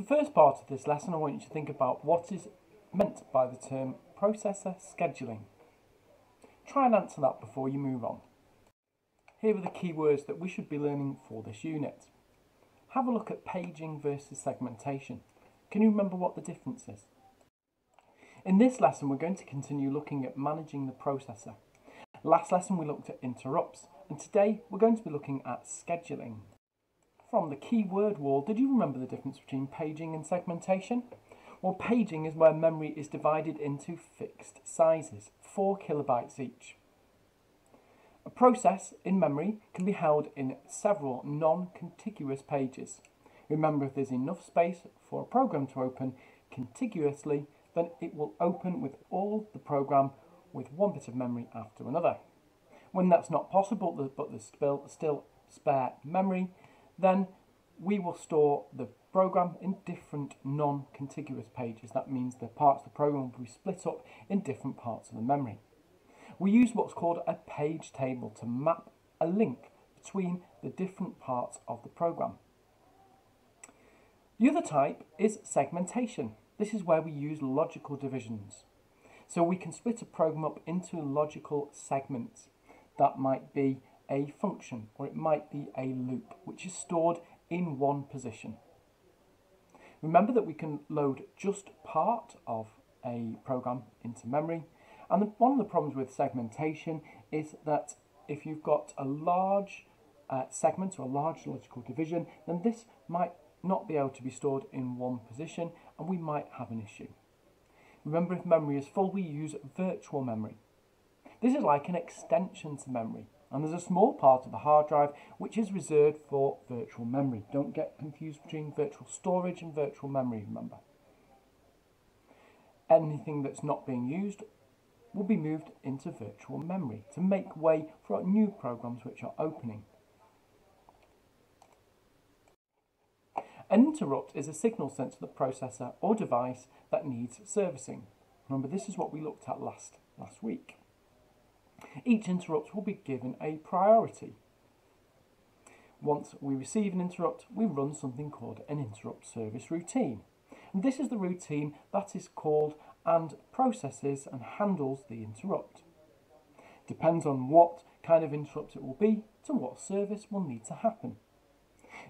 The first part of this lesson, I want you to think about what is meant by the term processor scheduling. Try and answer that before you move on. Here are the key words that we should be learning for this unit. Have a look at paging versus segmentation. Can you remember what the difference is? In this lesson, we're going to continue looking at managing the processor. Last lesson we looked at interrupts, and today we're going to be looking at scheduling. From the keyword wall, did you remember the difference between paging and segmentation? Well, paging is where memory is divided into fixed sizes, 4 kilobytes each. A process in memory can be held in several non-contiguous pages. Remember, if there's enough space for a program to open contiguously, then it will open with all the program with one bit of memory after another. When that's not possible, but there's still spare memory, then we will store the program in different non-contiguous pages. That means the parts of the program will be split up in different parts of the memory. We use what's called a page table to map a link between the different parts of the program. The other type is segmentation. This is where we use logical divisions. So we can split a program up into logical segments. That might be a function, or it might be a loop, which is stored in one position. Remember that we can load just part of a program into memory, and one of the problems with segmentation is that if you've got a large segment or a large logical division, then this might not be able to be stored in one position, and we might have an issue. Remember, if memory is full, we use virtual memory. This is like an extension to memory, and there's a small part of the hard drive which is reserved for virtual memory. Don't get confused between virtual storage and virtual memory, remember. Anything that's not being used will be moved into virtual memory to make way for new programs which are opening. An interrupt is a signal sent to the processor or device that needs servicing. Remember, this is what we looked at last week. Each interrupt will be given a priority. Once we receive an interrupt, we run something called an interrupt service routine. And this is the routine that is called and processes and handles the interrupt. Depends on what kind of interrupt it will be to what service will need to happen.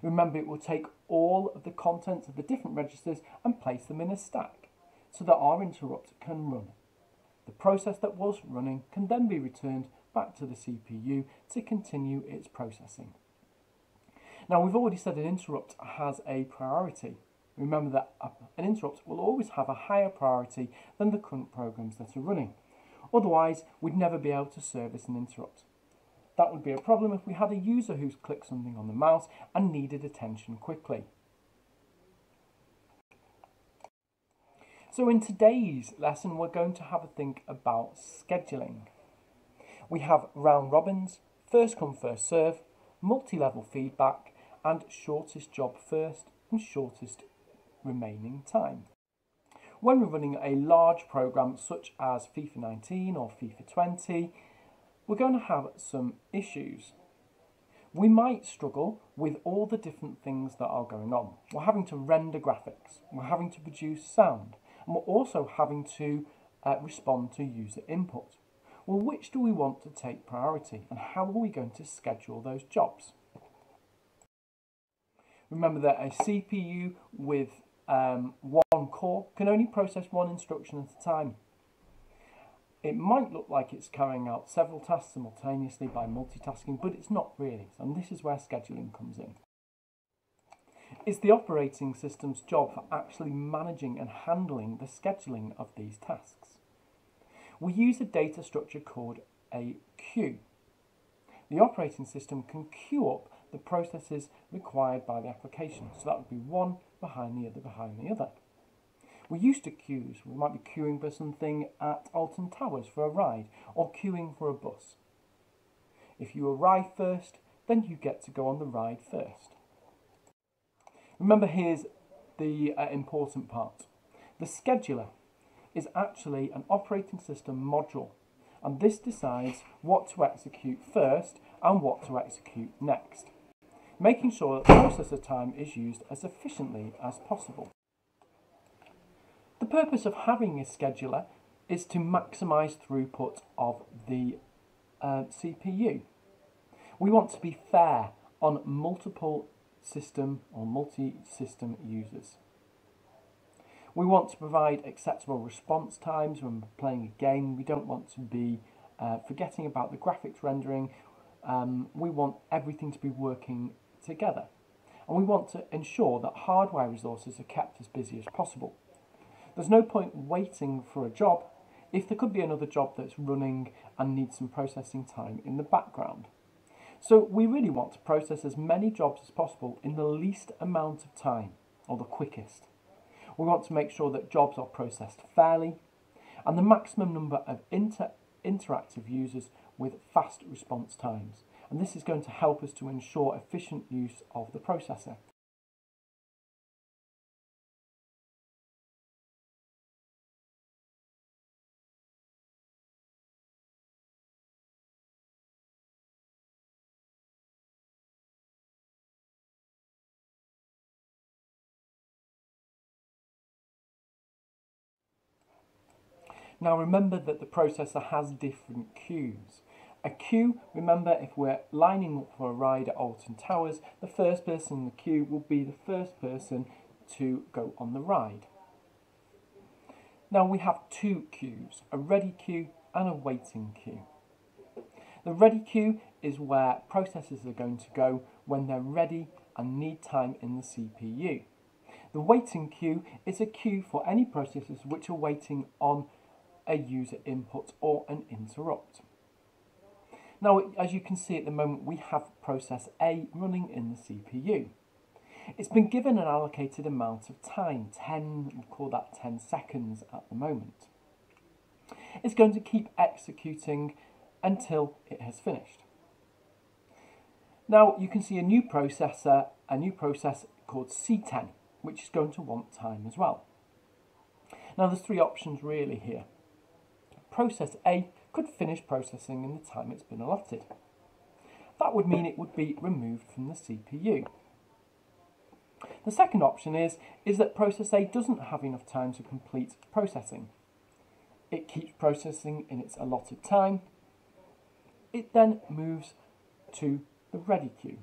Remember, it will take all of the contents of the different registers and place them in a stack so that our interrupt can run. The process that was running can then be returned back to the CPU to continue its processing. Now, we've already said an interrupt has a priority. Remember that an interrupt will always have a higher priority than the current programs that are running. Otherwise, we'd never be able to service an interrupt. That would be a problem if we had a user who's clicked something on the mouse and needed attention quickly. So in today's lesson, we're going to have a think about scheduling. We have round robins, first come, first serve, multi-level feedback, and shortest job first and shortest remaining time. When we're running a large program such as FIFA 19 or FIFA 20, we're going to have some issues. We might struggle with all the different things that are going on. We're having to render graphics, we're having to produce sound, and we're also having to respond to user input. Well, which do we want to take priority, and how are we going to schedule those jobs? Remember that a CPU with one core can only process one instruction at a time. It might look like it's carrying out several tasks simultaneously by multitasking, but it's not really, and this is where scheduling comes in. It's the operating system's job for actually managing and handling the scheduling of these tasks. We use a data structure called a queue. The operating system can queue up the processes required by the application, so that would be one behind the other behind the other. We used to queues. We might be queuing for something at Alton Towers for a ride, or queuing for a bus. If you arrive first, then you get to go on the ride first. Remember, here's the important part. The scheduler is actually an operating system module, and this decides what to execute first and what to execute next, making sure that processor time is used as efficiently as possible. The purpose of having a scheduler is to maximise throughput of the CPU. We want to be fair on multiple system or multi-system users. We want to provide acceptable response times when we're playing a game. We don't want to be forgetting about the graphics rendering. We want everything to be working together. And we want to ensure that hardware resources are kept as busy as possible. There's no point waiting for a job if there could be another job that's running and needs some processing time in the background. So we really want to process as many jobs as possible in the least amount of time, or the quickest. We want to make sure that jobs are processed fairly and the maximum number of interactive users with fast response times. And this is going to help us to ensure efficient use of the processor. Now remember that the processor has different queues. A queue, remember, if we're lining up for a ride at Alton Towers, the first person in the queue will be the first person to go on the ride. Now we have two queues, a ready queue and a waiting queue. The ready queue is where processors are going to go when they're ready and need time in the CPU. The waiting queue is a queue for any processors which are waiting on a user input or an interrupt. Now, as you can see at the moment, we have process A running in the CPU. It's been given an allocated amount of time, we'll call that 10 seconds at the moment. It's going to keep executing until it has finished. Now, you can see a new process called C10, which is going to want time as well. Now, there's three options really here. Process A could finish processing in the time it's been allotted. That would mean it would be removed from the CPU. The second option is that process A doesn't have enough time to complete processing. It keeps processing in its allotted time. It then moves to the ready queue,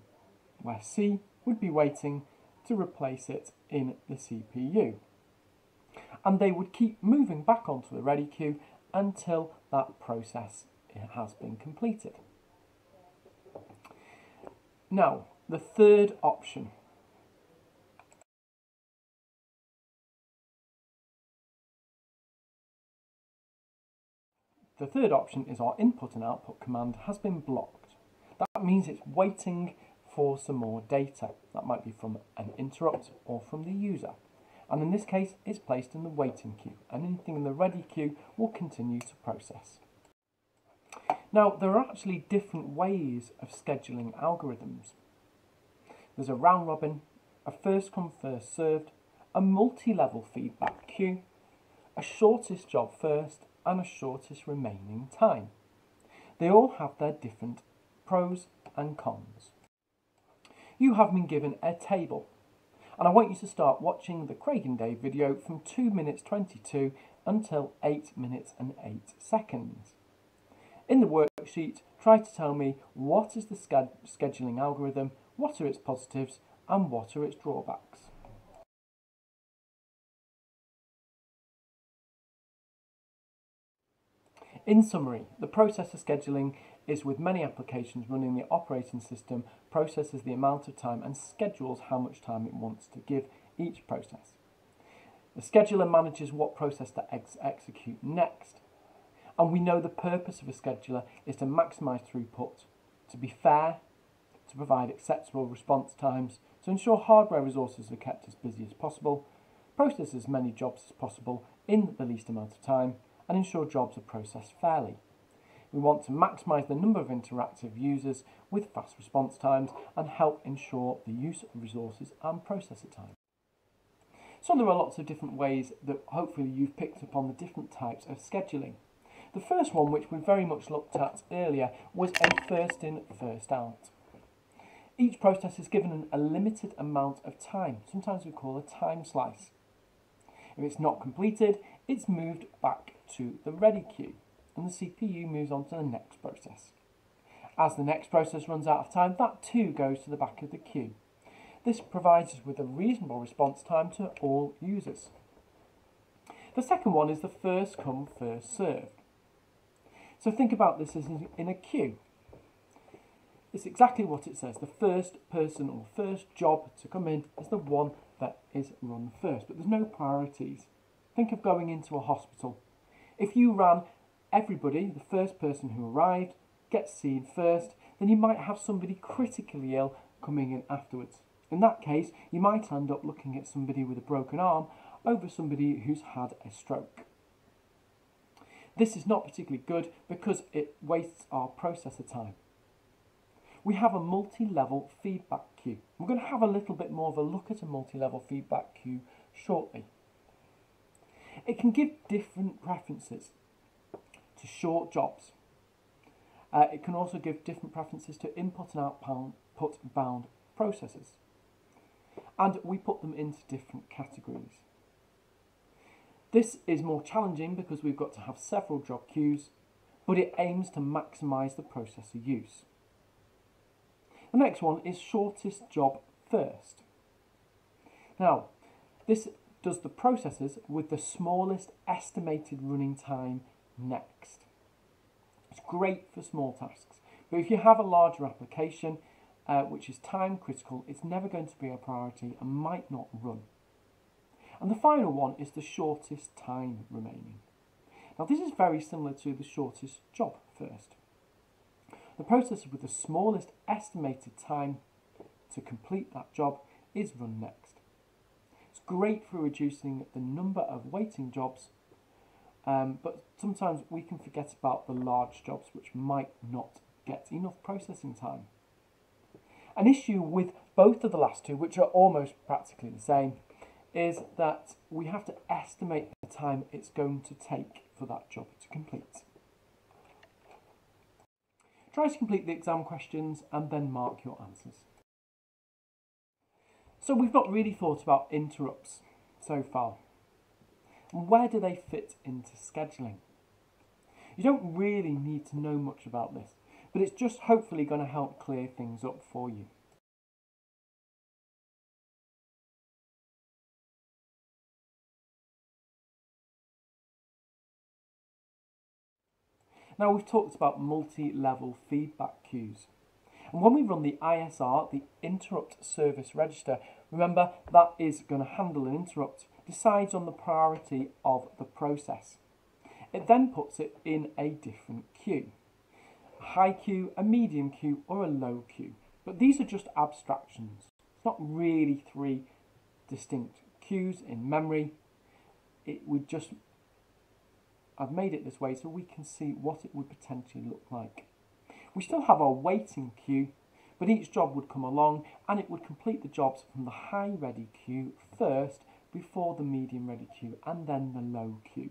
where C would be waiting to replace it in the CPU. And they would keep moving back onto the ready queue until that process has been completed. Now, the third option. The third option is our input and output command has been blocked. That means it's waiting for some more data. That might be from an interrupt or from the user. And in this case, it's placed in the waiting queue, and anything in the ready queue will continue to process. Now, there are actually different ways of scheduling algorithms. There's a round robin, a first come first served, a multi-level feedback queue, a shortest job first, and a shortest remaining time. They all have their different pros and cons. You have been given a table, and I want you to start watching the Craig and Dave video from 2 minutes 22 until 8 minutes and 8 seconds. In the worksheet, try to tell me what is the scheduling algorithm, what are its positives, and what are its drawbacks. In summary, the processor scheduling is with many applications running the operating system, processes the amount of time and schedules how much time it wants to give each process. The scheduler manages what process to execute next. And we know the purpose of a scheduler is to maximise throughput, to be fair, to provide acceptable response times, to ensure hardware resources are kept as busy as possible, process as many jobs as possible in the least amount of time, and ensure jobs are processed fairly. We want to maximise the number of interactive users with fast response times and help ensure the use of resources and processor time. So there are lots of different ways that hopefully you've picked up on the different types of scheduling. The first one, which we very much looked at earlier, was a first in, first out. Each process is given a limited amount of time, sometimes we call a time slice. If it's not completed, it's moved back to the ready queue, and the CPU moves on to the next process. As the next process runs out of time, that too goes to the back of the queue. This provides us with a reasonable response time to all users. The second one is the first come, first served. So think about this as in a queue. It's exactly what it says. The first person or first job to come in is the one that is run first, but there's no priorities. Think of going into a hospital. If you ran everybody, the first person who arrived, gets seen first, then you might have somebody critically ill coming in afterwards. In that case, you might end up looking at somebody with a broken arm over somebody who's had a stroke. This is not particularly good because it wastes our processor time. We have a multi-level feedback queue. We're going to have a little bit more of a look at a multi-level feedback queue shortly. It can give different preferences to short jobs. It can also give different preferences to input and output bound processes. And we put them into different categories. This is more challenging because we've got to have several job queues, but it aims to maximise the processor use. The next one is shortest job first. Now, this does the processes with the smallest estimated running time next. It's great for small tasks, but if you have a larger application which is time critical, it's never going to be a priority and might not run. And the final one is the shortest time remaining. Now this is very similar to the shortest job first. The processor with the smallest estimated time to complete that job is run next. It's great for reducing the number of waiting jobs, but sometimes we can forget about the large jobs which might not get enough processing time. An issue with both of the last two, which are almost practically the same, is that we have to estimate the time it's going to take for that job to complete. Try to complete the exam questions and then mark your answers. So we've not really thought about interrupts so far. And where do they fit into scheduling? You don't really need to know much about this, but it's just hopefully going to help clear things up for you. Now we've talked about multi-level feedback queues. And when we run the ISR, the Interrupt Service Register, remember that is going to handle an interrupt, decides on the priority of the process. It then puts it in a different queue. A high queue, a medium queue or a low queue. But these are just abstractions. It's not really three distinct queues in memory. I've made it this way so we can see what it would potentially look like. We still have our waiting queue, but each job would come along and it would complete the jobs from the high ready queue first before the medium ready queue and then the low queue.